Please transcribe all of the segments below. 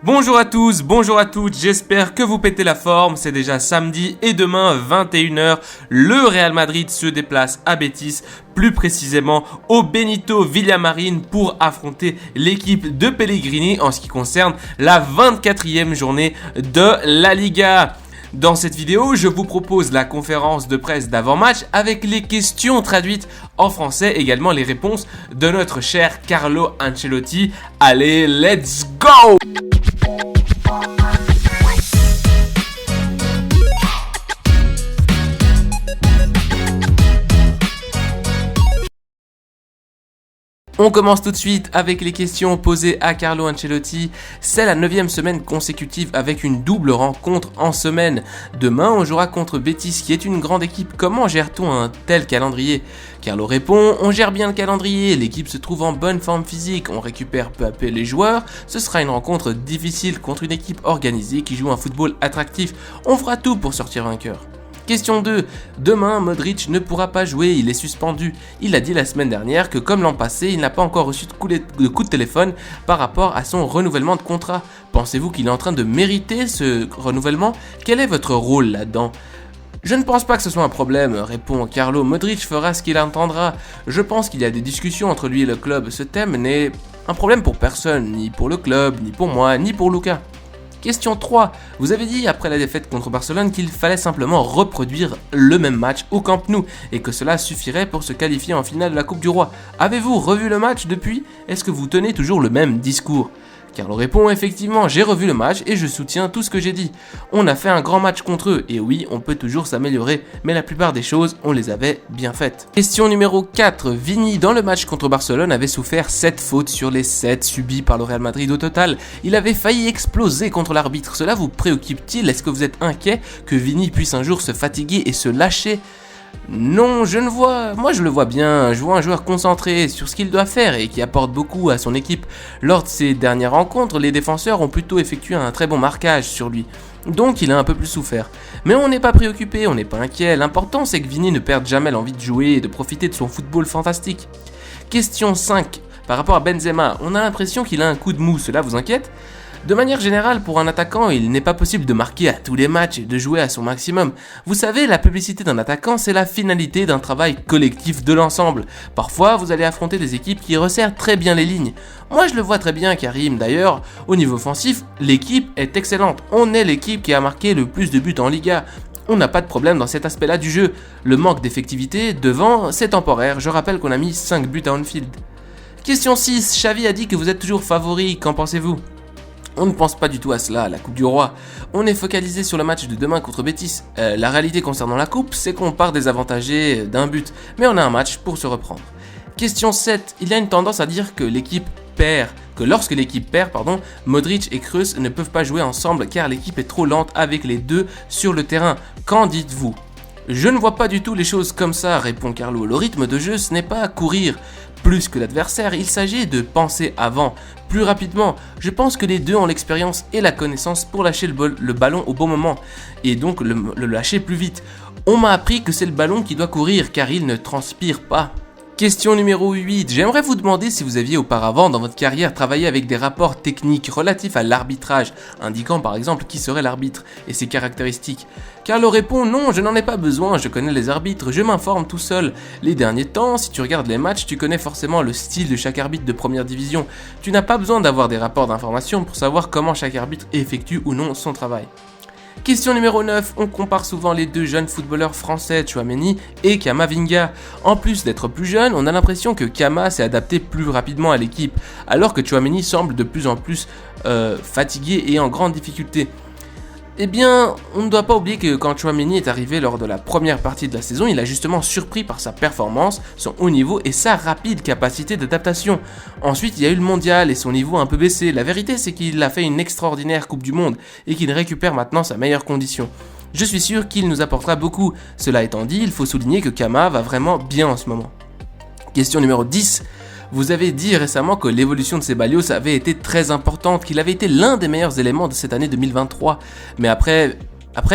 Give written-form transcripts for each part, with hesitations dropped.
Bonjour à tous, bonjour à toutes, j'espère que vous pétez la forme, c'est déjà samedi et demain 21h, le Real Madrid se déplace à Betis, plus précisément au Benito Villamarín pour affronter l'équipe de Pellegrini en ce qui concerne la 24e journée de la Liga. Dans cette vidéo, je vous propose la conférence de presse d'avant-match avec les questions traduites en français, également les réponses de notre cher Carlo Ancelotti. Allez, let's go! On commence tout de suite avec les questions posées à Carlo Ancelotti. C'est la 9e semaine consécutive avec une double rencontre en semaine. Demain, on jouera contre Betis qui est une grande équipe. Comment gère-t-on un tel calendrier? Carlo répond, on gère bien le calendrier, l'équipe se trouve en bonne forme physique, on récupère peu à peu les joueurs, ce sera une rencontre difficile contre une équipe organisée qui joue un football attractif, on fera tout pour sortir vainqueur. Question 2. Demain, Modric ne pourra pas jouer, il est suspendu. Il a dit la semaine dernière que comme l'an passé, il n'a pas encore reçu de coup de téléphone par rapport à son renouvellement de contrat. Pensez-vous qu'il est en train de mériter ce renouvellement? Quel est votre rôle là-dedans? Je ne pense pas que ce soit un problème, répond Carlo. Modric fera ce qu'il entendra. Je pense qu'il y a des discussions entre lui et le club. Ce thème n'est un problème pour personne, ni pour le club, ni pour moi, ni pour Luka. Question 3. Vous avez dit après la défaite contre Barcelone qu'il fallait simplement reproduire le même match au Camp Nou et que cela suffirait pour se qualifier en finale de la Coupe du Roi. Avez-vous revu le match depuis? Est-ce que vous tenez toujours le même discours? Carlo répond, effectivement, j'ai revu le match et je soutiens tout ce que j'ai dit. On a fait un grand match contre eux et oui, on peut toujours s'améliorer, mais la plupart des choses, on les avait bien faites. Question numéro 4. Vini, dans le match contre Barcelone, avait souffert 7 fautes sur les 7 subies par le Real Madrid au total. Il avait failli exploser contre l'arbitre. Cela vous préoccupe-t-il? Est-ce que vous êtes inquiet que Vini puisse un jour se fatiguer et se lâcher? Non, moi je le vois bien, je vois un joueur concentré sur ce qu'il doit faire et qui apporte beaucoup à son équipe. Lors de ses dernières rencontres, les défenseurs ont plutôt effectué un très bon marquage sur lui. Donc il a un peu plus souffert. Mais on n'est pas préoccupé, on n'est pas inquiet, l'important c'est que Vini ne perde jamais l'envie de jouer et de profiter de son football fantastique. Question 5. Par rapport à Benzema, on a l'impression qu'il a un coup de mou, cela vous inquiète? De manière générale, pour un attaquant, il n'est pas possible de marquer à tous les matchs et de jouer à son maximum. Vous savez, la publicité d'un attaquant, c'est la finalité d'un travail collectif de l'ensemble. Parfois, vous allez affronter des équipes qui resserrent très bien les lignes. Moi, je le vois très bien, Karim. D'ailleurs, au niveau offensif, l'équipe est excellente. On est l'équipe qui a marqué le plus de buts en Liga. On n'a pas de problème dans cet aspect-là du jeu. Le manque d'effectivité devant, c'est temporaire. Je rappelle qu'on a mis 5 buts à Anfield. Question 6. Xavi a dit que vous êtes toujours favori. Qu'en pensez-vous? On ne pense pas du tout à cela, la Coupe du Roi. On est focalisé sur le match de demain contre Betis. La réalité concernant la Coupe, c'est qu'on part désavantagé d'un but, mais on a un match pour se reprendre. Question 7. Il y a une tendance à dire que lorsque l'équipe perd, Modric et Kroos ne peuvent pas jouer ensemble car l'équipe est trop lente avec les deux sur le terrain. Qu'en dites-vous? Je ne vois pas du tout les choses comme ça, répond Carlo. Le rythme de jeu, ce n'est pas courir plus que l'adversaire, il s'agit de penser avant, plus rapidement. Je pense que les deux ont l'expérience et la connaissance pour lâcher le ballon au bon moment, et donc le lâcher plus vite. On m'a appris que c'est le ballon qui doit courir car il ne transpire pas. Question numéro 8. J'aimerais vous demander si vous aviez auparavant dans votre carrière travaillé avec des rapports techniques relatifs à l'arbitrage, indiquant par exemple qui serait l'arbitre et ses caractéristiques. Carlo répond non, je n'en ai pas besoin, je connais les arbitres, je m'informe tout seul. Les derniers temps, si tu regardes les matchs, tu connais forcément le style de chaque arbitre de première division. Tu n'as pas besoin d'avoir des rapports d'information pour savoir comment chaque arbitre effectue ou non son travail. Question numéro 9, on compare souvent les deux jeunes footballeurs français, Tchouaméni et Camavinga. En plus d'être plus jeune, on a l'impression que Kama s'est adapté plus rapidement à l'équipe, alors que Tchouaméni semble de plus en plus fatigué et en grande difficulté. Eh bien, on ne doit pas oublier que quand Tchouaméni est arrivé lors de la première partie de la saison, il a justement surpris par sa performance, son haut niveau et sa rapide capacité d'adaptation. Ensuite, il y a eu le mondial et son niveau a un peu baissé. La vérité, c'est qu'il a fait une extraordinaire Coupe du Monde et qu'il récupère maintenant sa meilleure condition. Je suis sûr qu'il nous apportera beaucoup. Cela étant dit, il faut souligner que Kama va vraiment bien en ce moment. Question numéro 10. Vous avez dit récemment que l'évolution de Ceballos avait été très importante, qu'il avait été l'un des meilleurs éléments de cette année 2023. Mais après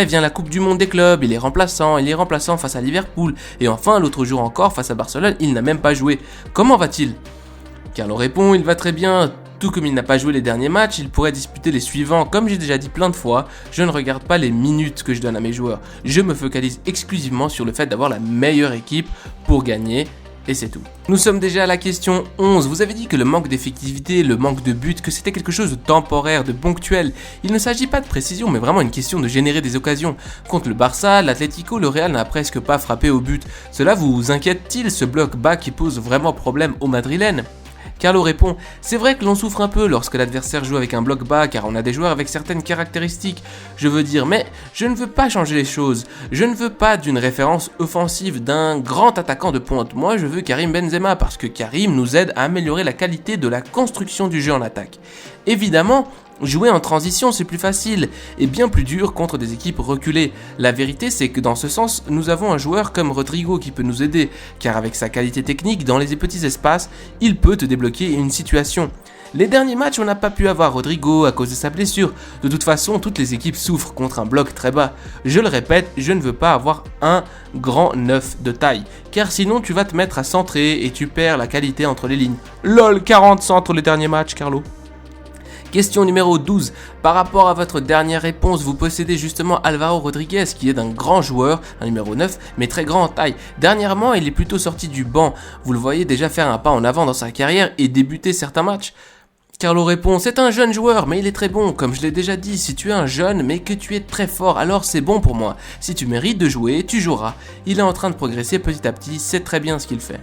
vient la Coupe du Monde des clubs, il est remplaçant face à Liverpool. Et enfin, l'autre jour encore, face à Barcelone, il n'a même pas joué. Comment va-t-il? Carlo répond, il va très bien. Tout comme il n'a pas joué les derniers matchs, il pourrait disputer les suivants. Comme j'ai déjà dit plein de fois, je ne regarde pas les minutes que je donne à mes joueurs. Je me focalise exclusivement sur le fait d'avoir la meilleure équipe pour gagner. Et c'est tout. Nous sommes déjà à la question 11. Vous avez dit que le manque d'effectivité, le manque de but, que c'était quelque chose de temporaire, de ponctuel. Il ne s'agit pas de précision, mais vraiment une question de générer des occasions. Contre le Barça, l'Atlético, le Real n'a presque pas frappé au but. Cela vous inquiète-t-il, ce bloc bas qui pose vraiment problème aux Madrilènes ? Carlo répond, c'est vrai que l'on souffre un peu lorsque l'adversaire joue avec un bloc bas car on a des joueurs avec certaines caractéristiques, je veux dire, mais je ne veux pas changer les choses, je ne veux pas d'une référence offensive d'un grand attaquant de pointe, moi je veux Karim Benzema parce que Karim nous aide à améliorer la qualité de la construction du jeu en attaque. Évidemment, jouer en transition c'est plus facile et bien plus dur contre des équipes reculées. La vérité c'est que dans ce sens, nous avons un joueur comme Rodrigo qui peut nous aider, car avec sa qualité technique dans les petits espaces, il peut te débloquer une situation. Les derniers matchs, on n'a pas pu avoir Rodrigo à cause de sa blessure. De toute façon, toutes les équipes souffrent contre un bloc très bas. Je le répète, je ne veux pas avoir un grand neuf de taille, car sinon tu vas te mettre à centrer et tu perds la qualité entre les lignes. LOL, 40 centres les derniers matchs, Carlo. Question numéro 12. Par rapport à votre dernière réponse, vous possédez justement Alvaro Rodriguez qui est un grand joueur, un numéro 9, mais très grand en taille. Dernièrement, il est plutôt sorti du banc. Vous le voyez déjà faire un pas en avant dans sa carrière et débuter certains matchs. Carlo répond, c'est un jeune joueur, mais il est très bon. Comme je l'ai déjà dit, si tu es un jeune, mais que tu es très fort, alors c'est bon pour moi. Si tu mérites de jouer, tu joueras. Il est en train de progresser petit à petit, c'est très bien ce qu'il fait.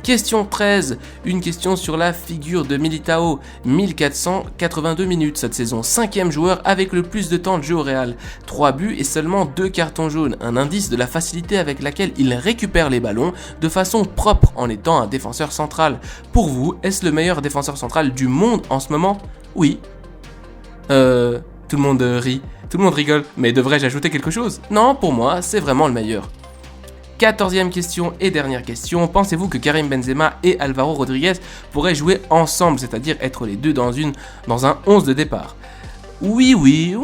Question 13, une question sur la figure de Militao, 1482 minutes cette saison, 5e joueur avec le plus de temps de jeu au Real, 3 buts et seulement 2 cartons jaunes, un indice de la facilité avec laquelle il récupère les ballons de façon propre en étant un défenseur central. Pour vous, est-ce le meilleur défenseur central du monde en ce moment ? Oui. Tout le monde rit, tout le monde rigole, mais devrais-je ajouter quelque chose ? Non, pour moi, c'est vraiment le meilleur. 14e question et dernière question, pensez-vous que Karim Benzema et Alvaro Rodriguez pourraient jouer ensemble, c'est-à-dire être les deux dans un 11 de départ ? Oui,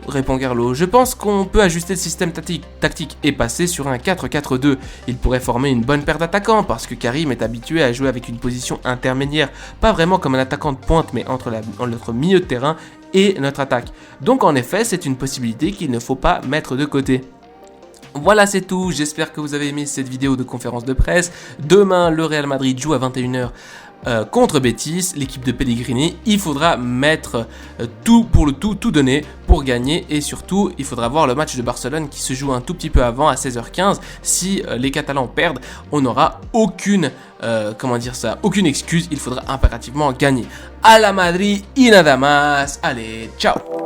répond Carlo, je pense qu'on peut ajuster le système tactique et passer sur un 4-4-2. Il pourrait former une bonne paire d'attaquants parce que Karim est habitué à jouer avec une position intermédiaire, pas vraiment comme un attaquant de pointe mais entre notre milieu de terrain et notre attaque. Donc en effet, c'est une possibilité qu'il ne faut pas mettre de côté. Voilà, c'est tout, j'espère que vous avez aimé cette vidéo de conférence de presse. Demain, le Real Madrid joue à 21h contre Betis, l'équipe de Pellegrini. Il faudra mettre tout donner pour gagner et surtout, il faudra voir le match de Barcelone qui se joue un tout petit peu avant à 16h15. Si les Catalans perdent, on n'aura aucune excuse, il faudra impérativement gagner. A la Madrid y nada más. Allez, ciao.